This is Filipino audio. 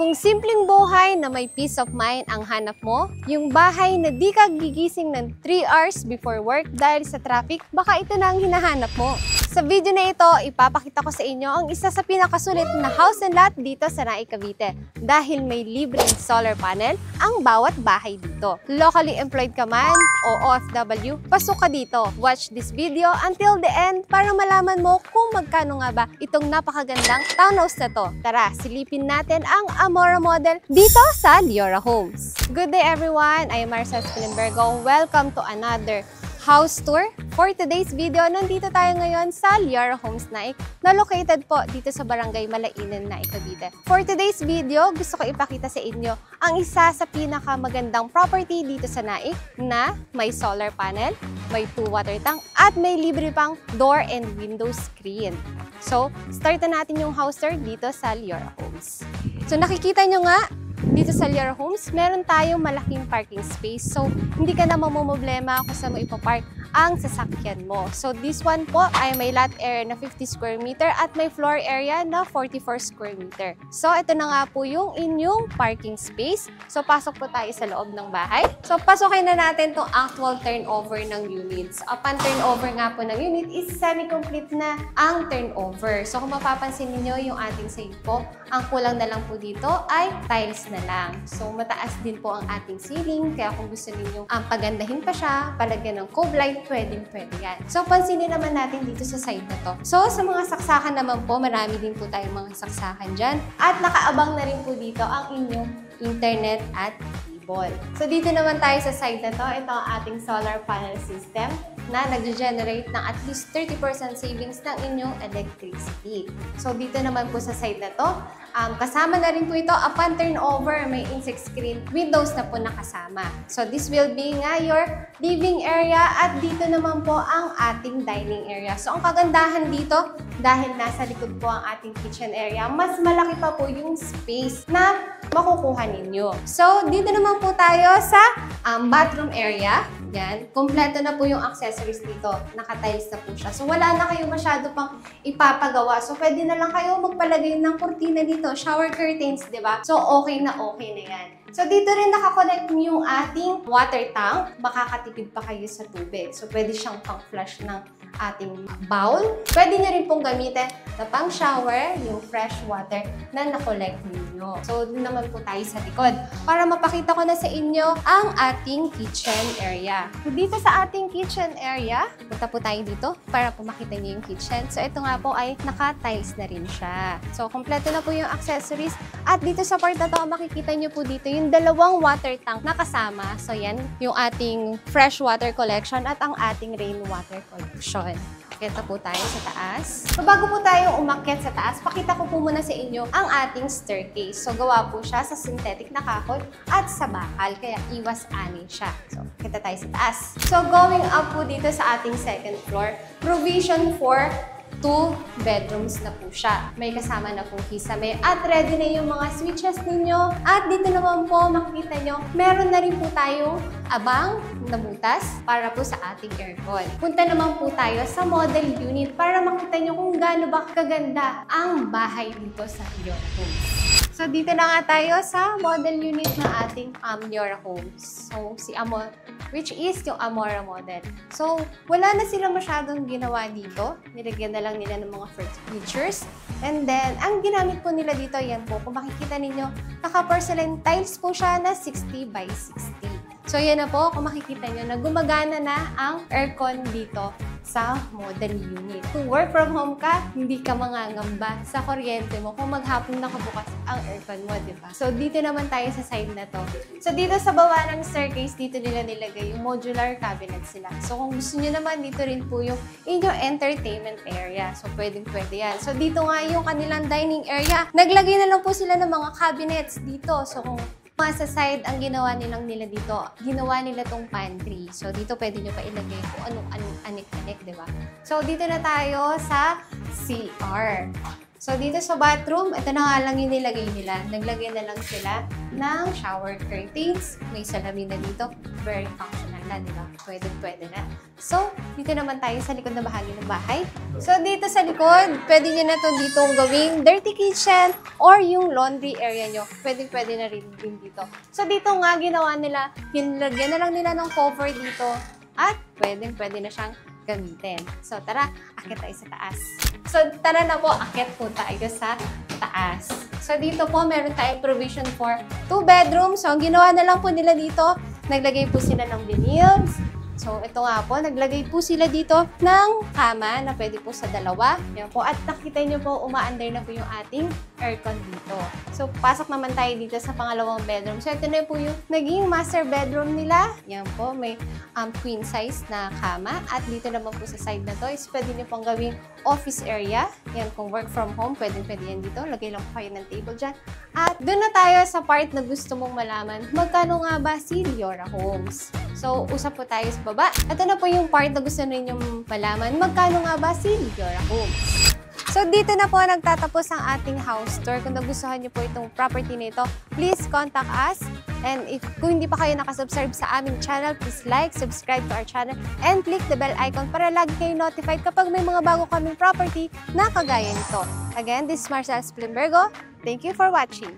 Kung simpleng buhay na may peace of mind ang hanap mo, yung bahay na di ka gigising ng 3 hours before work dahil sa traffic, baka ito na ang hinahanap mo. Sa video na ito, ipapakita ko sa inyo ang isa sa pinakasulit na house and lot dito sa Naik, Cavite dahil may libreng solar panel ang bawat bahay dito. Locally employed ka man o OFW, pasok ka dito. Watch this video until the end para malaman mo kung magkano nga ba itong napakagandang townhouse na to. Tara, silipin natin ang Amora model dito sa Leora Homes. Good day everyone! I am Marcel Spilimbergo. Welcome to another house tour. For today's video, nandito tayo ngayon sa Leora Homes Naik na located po dito sa Barangay Malainan, Naik, Cavite. For today's video, gusto ko ipakita sa inyo ang isa sa pinakamagandang property dito sa Naik na may solar panel, may 2 water tank, at may libre pang door and window screen. So, start na natin yung house tour dito sa Leora Homes. So, nakikita nyo nga, dito sa Leora Homes, meron tayong malaking parking space. So, hindi ka na mamumblema kung saan mo ipapark ang sasakyan mo. So, this one po ay may lot area na 50 square meter at may floor area na 44 square meter. So, ito na nga po yung inyong parking space. So, pasok po tayo sa loob ng bahay. So, pasokin na natin itong actual turnover ng units. Upon turnover nga po ng unit is semi-complete na ang turnover. So, kung mapapansin niyo yung ating safe po, ang kulang na lang po dito ay tiles na lang. So, mataas din po ang ating ceiling. Kaya kung gusto niyo pagandahin pa siya, palagyan ng cove light, pwede yan. So, pansinin naman natin dito sa side na to. So, sa mga saksakan naman po, marami din po tayong mga saksakan dyan. At nakaabang na rin po dito ang inyong internet at cable. So, dito naman tayo sa side na to. Ito ang ating solar panel system na nag-generate ng at least 30% savings ng inyong electricity. So, dito naman po sa side na to, kasama na rin po ito upon turnover, may insect screen windows na po nakasama. So, this will be nga your living area at dito naman po ang ating dining area. So, ang kagandahan dito, dahil nasa likod po ang ating kitchen area, mas malaki pa po yung space na makukuha ninyo. So, dito naman po tayo sa bathroom area. Yan. Kompleto na po yung accessories dito. Naka-tiles na po siya. So, wala na kayo masyado pang ipapagawa. So, pwede na lang kayo magpalagay ng kurtina dito. Shower curtains, di ba? So, okay na yan. So, dito rin nakakonect yung ating water tank. Makakatipid pa kayo sa tubig. So, pwede siyang pang-flush ng ating bowl. Pwede nyo rin pong gamitin na pang-shower, yung fresh water na nakolect ninyo. So, doon naman po tayo sa likod. Para mapakita ko na sa inyo ang ating kitchen area. So, dito sa ating kitchen area, punta po tayo dito para po makita nyo yung kitchen. So, ito nga po ay naka-tiles na rin siya. So, kompleto na po yung accessories. At dito sa part na to, makikita nyo po dito yung 2 water tank na kasama. So, yan, yung ating fresh water collection at ang ating rainwater collection. Kita po tayo sa taas. So, bago po tayo umakyat sa taas, pakita ko po muna sa inyo ang ating staircase. So, gawa po siya sa synthetic na kahoy at sa bakal, kaya iwas-ani siya. So, kita tayo sa taas. So, going up po dito sa ating second floor, provision for 2 bedrooms na po siya. May kasama na pong kisame at ready na yung mga switches ninyo. At dito naman po, makikita nyo, meron na rin po tayong abang na butas para po sa ating aircon. Punta naman po tayo sa model unit para makita nyo kung gaano ba kaganda ang bahay dito sa Leora Homes. So, dito na nga tayo sa model unit ng ating Leora Homes. So, which is yung Amora model. So, wala na silang masyadong ginawa dito. Nilagyan na lang nila ng mga features. And then, ang ginamit po nila dito, yan po. Kung makikita ninyo, naka-porcelain tiles po siya na 60 by 60. So, yan na po. Kung makikita nyo, na gumagana na ang aircon dito sa model unit. Kung work from home ka, hindi ka mangangamba sa kuryente mo kung maghapon nakabukas ang aircon mo, di ba? So, dito naman tayo sa side na to. So, dito sa baba ng staircase, dito nila nilagay yung modular cabinet sila. So, kung gusto nyo naman, dito rin po yung inyong entertainment area. So, pwede yan. So, dito nga yung kanilang dining area. Naglagay na lang po sila ng mga cabinets dito. So, kung sa side, ang ginawa nila dito, ginawa nila tong pantry. So, dito pwede nyo pa ilagay kung anong anik-anik, di ba? So, dito na tayo sa CR. So, dito sa bathroom, ito na nga lang yung nilagay nila. Naglagay na lang sila ng shower curtains. May salamin na dito. Very functional na, di ba? Pwede na. So, dito naman tayo sa likod na bahagi ng bahay. So, dito sa likod, pwede nyo na ito ditong gawing dirty kitchen or yung laundry area nyo. Pwede na rin dito. So, dito nga ginawa nila, hinlagyan na lang nila ng cover dito at pwede na siyang gamitin. So, tara, akit tayo sa taas. So, tara na po, akit po tayo sa taas. So, dito po, meron tayong provision for 2 bedrooms. So, ang ginawa na lang po nila dito, naglagay po sila ng vinyls. So, ito nga po, naglagay po sila dito ng kama na pwede po sa dalawa. Yan po. At nakita nyo po, umaandar na po yung ating aircon dito. So, pasok naman tayo dito sa pangalawang bedroom. So, ito na po yung naging master bedroom nila. Yan po, may queen size na kama. At dito naman po sa side na to is pwede nyo pong gawing office area. Yan, kung work from home, pwede yan dito. Lagay lang po kayo ng table dyan. At doon na tayo sa part na gusto mong malaman, magkano nga ba si Leora Homes? So, usap po tayo sa baba. Ito na po yung part na gusto ninyong malaman, magkano nga ba si Leora Homes? So, dito na po nagtatapos ang ating house tour. Kung nagustuhan niyo po itong property nito, please contact us. And kung hindi pa kayo nakasubscribe sa aming channel, please like, subscribe to our channel, and click the bell icon para lagi kayo notified kapag may mga bago kaming property na kagaya nito. Again, this is Marcel Splimbergo. Thank you for watching.